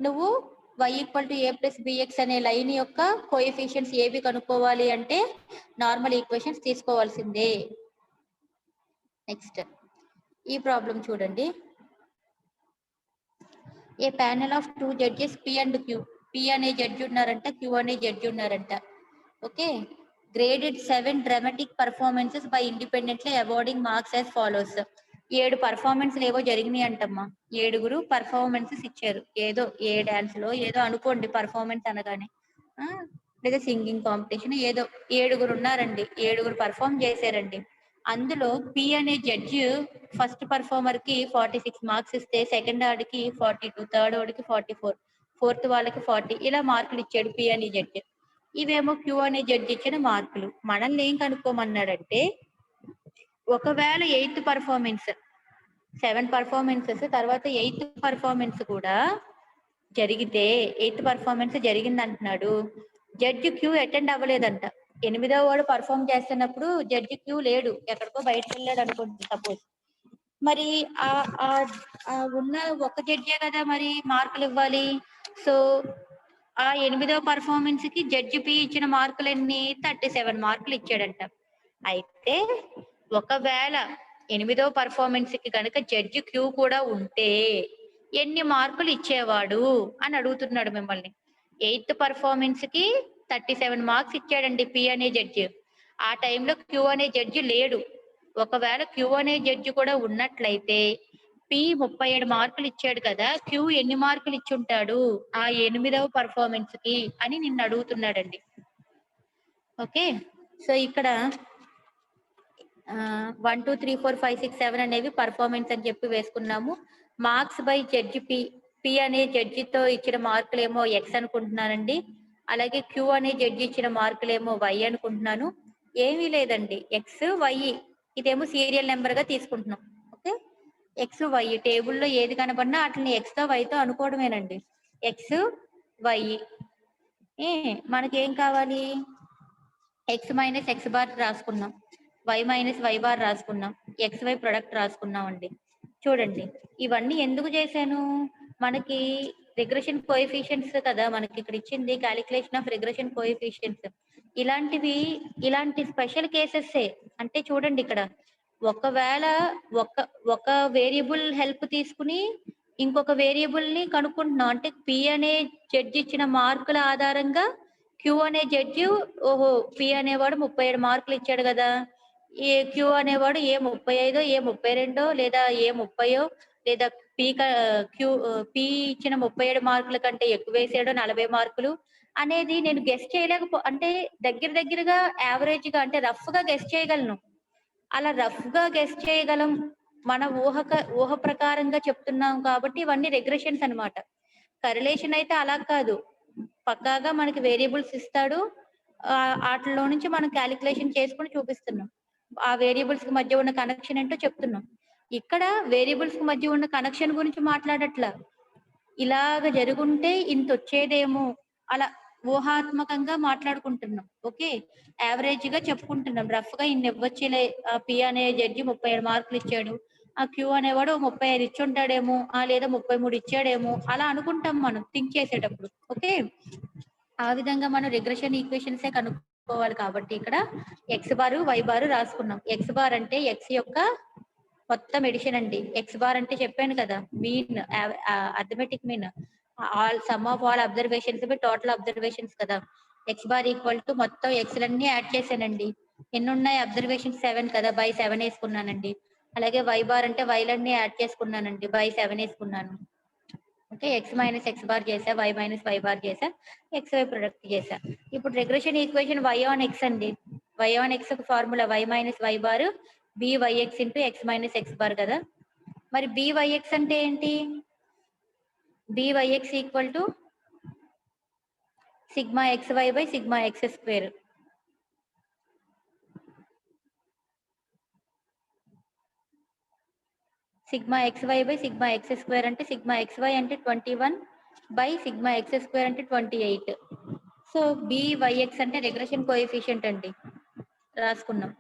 నువ్వు y equal to A plus b x అనే లైన్ యొక్క కోఎఫిషియెంట్స్ ఏవి కనుక్కోవాలి అంటే నార్మల్ ఈక్వేషన్స్ తీసుకోవాల్సిందే. నెక్స్ట్ ఈ ప్రాబ్లం చూడండి. A panel of 2 judges p and q. P అనే జడ్జి ఉన్నారంట, క్యూ అనే జడ్జి ఉన్నారంట. Okay, graded 7 dramatic performances by independently awarding marks as follows. 7 పర్ఫార్మెన్స్లు ఏవో జరిగినాయి అంటమ్మా. 7 పర్ఫార్మెన్సెస్ ఇచ్చారు. ఏదో ఏ డాన్స్ లో ఏదో అనుకోండి పర్ఫార్మెన్స్ అనగానే, లేదా సింగింగ్ కాంపిటీషన్ ఏదో 7 ఉన్నారండి. 7 పర్ఫార్మ్ చేశారండి. అందులో పి అనే జడ్జి ఫస్ట్ పర్ఫార్మర్ కి 46 మార్క్స్ ఇస్తే సెకండ్ వాడికి 42, థర్డ్ వాడికి 44, ఫోర్త్ వాళ్ళకి 40 ఇలా మార్కులు ఇచ్చాడు పి అనే జడ్జి. ఇవేమో క్యూ అనే జడ్జి ఇచ్చిన మార్కులు. మనల్ని ఏం కనుక్కోమన్నాడంటే ఒకవేళ 8th పర్ఫార్మెన్స్ 7 పర్ఫార్మెన్సెస్ తర్వాత 8th పర్ఫార్మెన్స్ కూడా జరిగితే 8th పర్ఫార్మెన్స్ జరిగింది అంటున్నాడు. జడ్జి క్యూ అటెండ్ అవ్వలేదంట. 8వ వాడు పర్ఫార్మ్ చేస్తున్నప్పుడు జడ్జి క్యూ లేడు, ఎక్కడికో బయటకు వెళ్ళాడు అనుకుంటుంది సపోజ్. మరి ఆ ఉన్న ఒక జడ్జే కదా మరి మార్కులు ఇవ్వాలి. సో ఆ 8వ పర్ఫార్మెన్స్ కి జడ్జి పి ఇచ్చిన మార్కులు ఎన్ని? 37 మార్కులు ఇచ్చాడంట. అయితే ఒకవేళ 8వ పర్ఫార్మెన్స్ కి కనుక జడ్జి క్యూ కూడా ఉంటే ఎన్ని మార్కులు ఇచ్చేవాడు అని అడుగుతున్నాడు మిమ్మల్ని. 8th పర్ఫార్మెన్స్ కి 37 మార్క్స్ ఇచ్చాడండి పి అనే జడ్జి. ఆ టైంలో క్యూ అనే జడ్జి లేడు. ఒకవేళ క్యూ అనే జడ్జి కూడా ఉన్నట్లయితే పి 37 మార్కులు ఇచ్చాడు కదా, క్యూ ఎన్ని మార్కులు ఇచ్చుంటాడు ఆ 8వ పర్ఫార్మెన్స్ కి అని నిన్ను అడుగుతున్నాడండి. ఓకే, సో ఇక్కడ 1 2 3 4 5 6 7 అనేవి పర్ఫార్మెన్స్ అని చెప్పి వేసుకున్నాము. Marks by judge P. P అనే జడ్జితో ఇచ్చిన మార్కులేమో ఎక్స్ అనుకుంటున్నానండి. అలాగే క్యూ అనే జడ్జి ఇచ్చిన మార్కులేమో వై అనుకుంటున్నాను. ఏమీ లేదండి, ఎక్స్ వై ఇదేమో సీరియల్ నెంబర్ గా తీసుకుంటున్నాం. ఓకే, ఎక్స్ వై టేబుల్లో ఏది కనబడినా వాటిని ఎక్స్ తో వైతో అనుకోవడమేనండి. ఎక్స్ వై మనకి ఏం కావాలి? ఎక్స్ మైనస్ ఎక్స్ బార్ రాసుకున్నాం, వై మైనస్ వై బార్ రాసుకున్నాం, ఎక్స్ వై ప్రొడక్ట్ రాసుకున్నాం అండి. చూడండి ఇవన్నీ ఎందుకు చేశాను? మనకి రిగ్రెషన్ కోఎఫిషియెంట్స్ కదా మనకి ఇక్కడ ఇచ్చింది, క్యాలిక్యులేషన్ ఆఫ్ రిగ్రెషన్ కోఎఫిషియెంట్స్. ఇలాంటి స్పెషల్ కేసెస్ అంటే చూడండి ఇక్కడ ఒకవేళ ఒక వేరియబుల్ హెల్ప్ తీసుకుని ఇంకొక వేరియబుల్ ని కనుక్కుంటున్నాం అంటే పి అనే జడ్జి ఇచ్చిన మార్కుల ఆధారంగా క్యూ అనే జడ్జి ఓహో పి అనేవాడు 37 మార్కులు ఇచ్చాడు కదా, ఏ క్యూ అనేవాడు ఏ 35 ఏ 32 లేదా ఏ 30 లేదా పి ఇచ్చిన 37 మార్కుల కంటే ఎక్కువ వేసాడు 40 మార్కులు అనేది నేను గెస్ అంటే దగ్గరగా యావరేజ్ గా అంటే రఫ్ గా గెస్ చేయగలను. అలా రఫ్ గా గెస్ చేయగలం, మన ఊహ ప్రకారంగా చెప్తున్నాం కాబట్టి ఇవన్నీ రెగ్రెషన్స్ అన్నమాట. కరిలేషన్ అయితే అలా కాదు, పక్కాగా మనకి వేరియబుల్స్ ఇస్తాడు, వాటిలో నుంచి మనం క్యాలిక్యులేషన్ చేసుకుని చూపిస్తున్నాం. ఆ వేరియబుల్స్ కి మధ్య ఉన్న కనెక్షన్ ఏంటో చెప్తున్నాం. ఇక్కడ వేరియబుల్స్ కి మధ్య ఉన్న కనెక్షన్ గురించి మాట్లాడట్లా, ఇలాగ జరుగుంటే ఇంత వచ్చేదేమో అలా ఊహాత్మకంగా మాట్లాడుకుంటున్నాం. ఓకే, యావరేజ్ గా చెప్పుకుంటున్నాం, రఫ్ గా ఇన్ని ఇవ్వచ్చులే, పి అనే జడ్జి 37 మార్కులు ఇచ్చాడు, ఆ క్యూ అనేవాడు 35 ఇచ్చుంటాడేమో, లేదా 33 ఇచ్చాడేమో అలా అనుకుంటాం మనం థింక్ చేసేటప్పుడు. ఓకే, ఆ విధంగా మనం రిగ్రెషన్ ఈక్వేషన్సే కనుక్కోవాలి కాబట్టి ఇక్కడ ఎక్స్ బారు వై బారు రాసుకున్నాం. ఎక్స్ బార్ అంటే ఎక్స్ యొక్క మొత్తం ఎడిషన్ అండి. ఎక్స్ బార్ అంటే చెప్పాను కదా mean, arithmetic mean, all some of all observations by total observations కదా. ఎక్స్ బార్ ఈక్వల్ టు మొత్తం ఎక్స్ లన్నీ యాడ్ చేశానండి. ఎన్ని ఉన్నాయి అబ్జర్వేషన్స్? 7 కదా, బై 7 వేసుకున్నానండి. అలాగే వై బార్ అంటే వైలన్నీ యాడ్ చేసుకున్నానండి, బై 7 వేసుకున్నాను. Okay, x minus X bar చేసా, వై మైనస్ వై బార్ చేసా, ఎక్స్ వై ప్రొడక్ట్ చేసా. ఇప్పుడు regression equation y on x అండి. Y on x formula y minus why bar b y x into x minus X bar కదా. మరి b y x అంటే ఏంటి? B y x equal to sigma X why by sigma X square. Sigma XY by sigma X square అంటే sigma XY అంటే 21 by sigma X square అంటే 28. So BYX అంటే regression coefficient అండి, రాసుకున్నాం.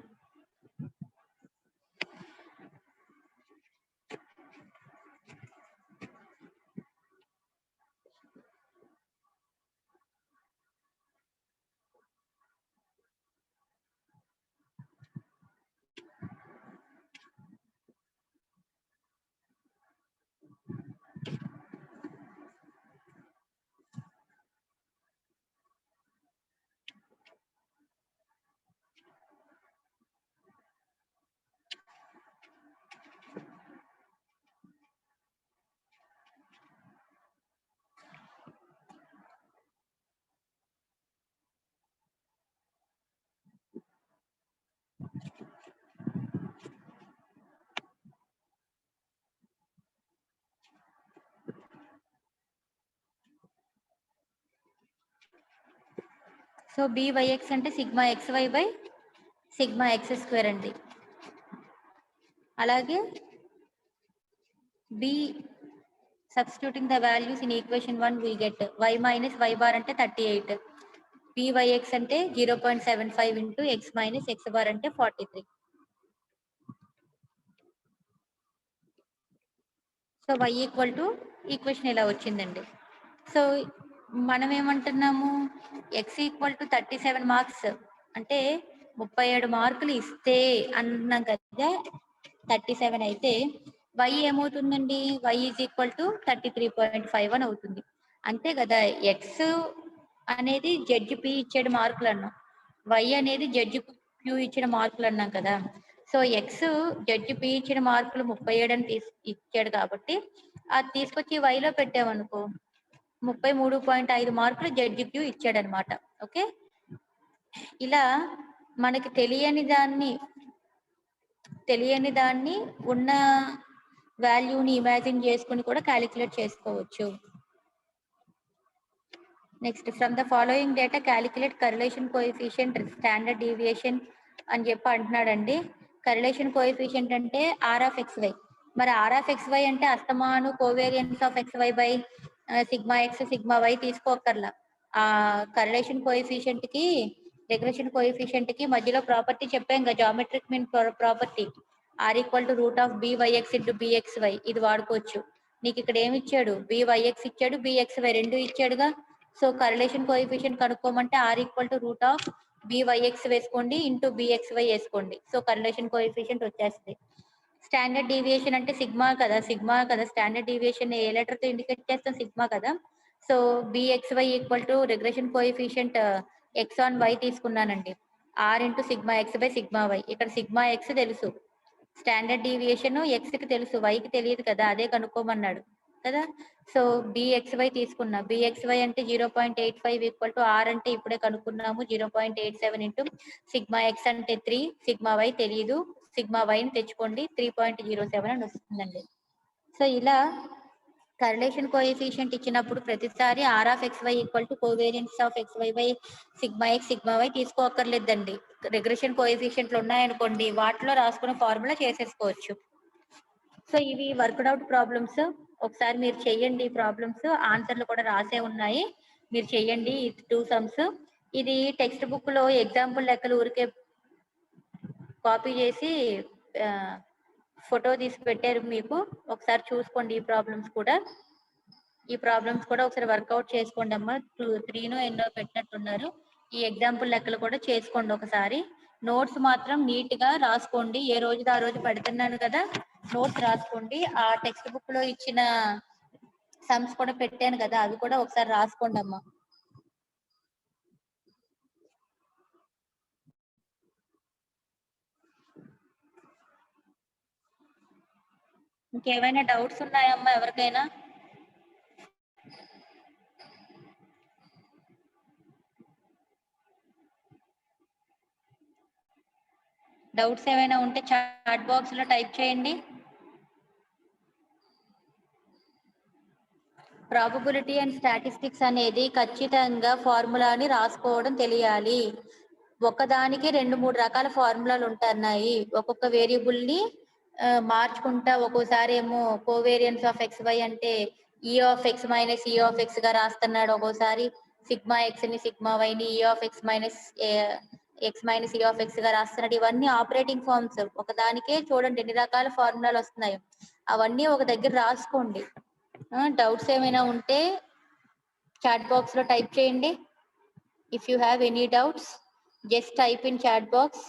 సో BYX అంటే sigma XY by sigma X square అండి. అలాగే B substituting the values in equation 1 we get y minus y bar అంటే 38. BYX అంటే 0.75 into x minus x bar అంటే 43. So y equal to equation ఇలా వచ్చిందండి. So మనం ఏమంటున్నాము, x equal to 37 marks అంటే 37 మార్కులు ఇస్తే అన్నాం కదా. 37 అయితే y ఏమవుతుందండి, y ఈజ్ ఈక్వల్ టు 33.5 అని అవుతుంది. అంతే కదా, x అనేది జడ్జి పి ఇచ్చాడు మార్కులు అన్నాం, y అనేది జడ్జి క్యూ ఇచ్చిన మార్కులు అన్నాం కదా. సో ఎక్స్ జడ్జి పి ఇచ్చిన మార్కులు 37 అని ఇచ్చాడు కాబట్టి అది తీసుకొచ్చి వైలో పెట్టామనుకో 33.5 మార్కులు జడ్జి క్యూ ఇచ్చాడు అనమాట. ఓకే, ఇలా మనకి తెలియని దాన్ని ఉన్న వాల్యూని ఇమాజిన్ చేసుకుని కూడా క్యాలిక్యులేట్ చేసుకోవచ్చు. Next, from the following data calculate correlation coefficient standard deviation అని చెప్పి అంటున్నాడండి. కరిలేషన్ కోఎఫిషియంట్ అంటే ఆర్ ఆఫ్ ఎక్స్ వై. మరి ఆర్ ఆఫ్ ఎక్స్ వై అంటే అస్తమాను covariance of X why by sigma X sigma y తీసుకోకర్లా. ఆ కరిలేషన్ కోఎఫిషియంట్ కి రిగ్రెషన్ కోఎఫిషియంట్ కి మధ్యలో ప్రాపర్టీ చెప్పాం కదా, geometric mean property, r equal to root of b y x into b x y. ఇది వాడుకోవచ్చు. నీకు ఇక్కడ ఏమి ఇచ్చాడు, బివైఎక్స్ ఇచ్చాడు, బిఎక్స్వై రెండు ఇచ్చాడుగా. సో కరిలేషన్ కోఎఫిషియంట్ కనుక్కోమంటే r equal to root of b y x వేసుకోండి ఇంటూ బిఎక్స్వై వేసుకోండి. సో కరిలేషన్ కోఎఫిషియంట్ వచ్చేస్తుంది. స్టాండర్డ్ డీవియేషన్ అంటే సిగ్మా కదా, స్టాండర్డ్ డీవియేషన్ ఏ లెటర్ తో ఇండికేట్ చేస్తాం, సిగ్మా కదా. So b x y equal to regression coefficient x on y తీసుకున్నానండి, r into sigma X by sigma y. ఇక్కడ సిగ్మా ఎక్స్ తెలుసు, స్టాండర్డ్ డీవియేషన్ ఎక్స్ కి తెలుసు, వైకి తెలియదు కదా, అదే కనుక్కోమన్నాడు కదా. సో బిఎక్స్వై తీసుకున్నా, బిఎక్స్వై అంటే 0.85 ఈక్వల్ టు ఆర్ అంటే ఇప్పుడే కనుక్కున్నాము 0.87 ఇంటూ సిగ్మా ఎక్స్ అంటే 3, సిగ్మా వై తెలియదు, సిగ్మా వైని తెచ్చుకోండి 3.07 అని వస్తుందండి. సో ఇలా కరిలేషన్ కోఎఫిషియంట్ ఇచ్చినప్పుడు ప్రతిసారి r of X why equal to covariance of X why by sigma X sigma y తీసుకోకర్లేదండి. రిగ్రెషన్ కోఎఫిషియంట్లు ఉన్నాయనుకోండి, వాటిలో రాసుకున్న ఫార్ములా చేసేసుకోవచ్చు. సో ఇవి వర్క్డ్ అవుట్ ప్రాబ్లమ్స్. ఒకసారి మీరు చెయ్యండి ప్రాబ్లమ్స్, ఆన్సర్లు కూడా రాసే ఉన్నాయి, మీరు చెయ్యండి 2 సమ్స్. ఇది టెక్స్ట్ బుక్ లో ఎగ్జాంపుల్ లెక్కలు ఊరికే కాపీ చేసి ఫోటో తీసి పెట్టారు మీకు, ఒకసారి చూసుకోండి. ఈ ప్రాబ్లమ్స్ కూడా ఒకసారి వర్కౌట్ చేసుకోండి అమ్మా. 3 ఎన్నో పెట్టినట్టున్నారు. ఈ ఎగ్జాంపుల్ లెక్కలు కూడా చేసుకోండి ఒకసారి. నోట్స్ మాత్రం నీట్ గా రాసుకోండి, ఏ రోజుది ఆ రోజు పెడుతున్నాను కదా, నోట్స్ రాసుకోండి. ఆ టెక్స్ట్ బుక్ లో ఇచ్చిన సమ్స్ కూడా పెట్టాను కదా, అవి కూడా ఒకసారి రాసుకోండి అమ్మా. ఇంకేమైనా డౌట్స్ ఉన్నాయమ్మా ఎవరికైనా? డౌట్స్ ఏమైనా ఉంటే చాట్ బాక్స్ లో టైప్ చేయండి. ప్రాబబిలిటీ అండ్ స్టాటిస్టిక్స్ అనేది ఖచ్చితంగా ఫార్ములాని రాసుకోవడం తెలియాలి. ఒకదానికి 2-3 రకాల ఫార్ములాలు ఉంటున్నాయి. ఒక్కొక్క వేరియబుల్ ని మార్చుకుంటా ఒక్కోసారి ఏమో కోవేరియన్స్ ఆఫ్ ఎక్స్ వై అంటే ఈ ఆఫ్ ఎక్స్ మైనస్ ఈ ఆఫ్ ఎక్స్ గా రాస్తున్నాడు, ఒక్కోసారి సిగ్మా ఎక్స్ ని సిగ్మా వై ని ఈ of X minus X minus ఈ ఆఫ్ ఎక్స్ గా రాస్తున్నాడు. ఇవన్నీ ఆపరేటింగ్ ఫార్మ్స్. ఒకదానికే చూడండి ఎన్ని రకాల ఫార్ములాలు వస్తున్నాయి, అవన్నీ ఒక దగ్గర రాసుకోండి. డౌట్స్ ఏమైనా ఉంటే చాట్ బాక్స్ లో టైప్ చేయండి. If you have any doubts just type in chat box.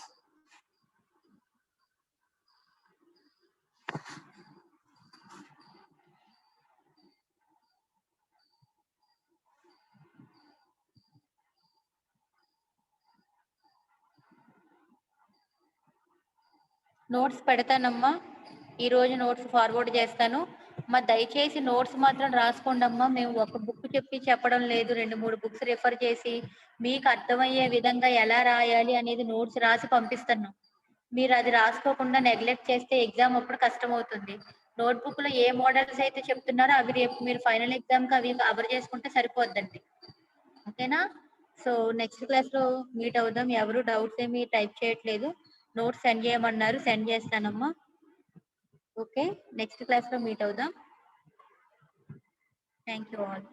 Notes పెడతానమ్మా, ఈ రోజు నోట్స్ ఫార్వర్డ్ చేస్తాను. దయచేసి నోట్స్ మాత్రం రాసుకోండి అమ్మా. మేము ఒక బుక్ చెప్పడం లేదు, 2-3 బుక్స్ రిఫర్ చేసి మీకు అర్థమయ్యే విధంగా ఎలా రాయాలి అనేది నోట్స్ రాసి పంపిస్తున్నాం. మీరు అది రాసుకోకుండా నెగ్లెక్ట్ చేస్తే ఎగ్జామ్ అప్పుడు కష్టం అవుతుంది. నోట్బుక్ లో ఏ మోడల్స్ అయితే చెప్తున్నారో అవి రేపు మీరు ఫైనల్ ఎగ్జామ్ కి అవి కవర్ చేసుకుంటే సరిపోద్దండి. ఓకేనా? సో నెక్స్ట్ క్లాస్ లో మీట్ అవుదాం. ఎవరు డౌట్స్ ఏమి టైప్ చేయట్లేదు, నోట్స్ సెండ్ చేయమన్నారు, సెండ్ చేస్తానమ్మా. ఓకే, నెక్స్ట్ క్లాస్ లో మీట్ అవుదాం. Thank you all.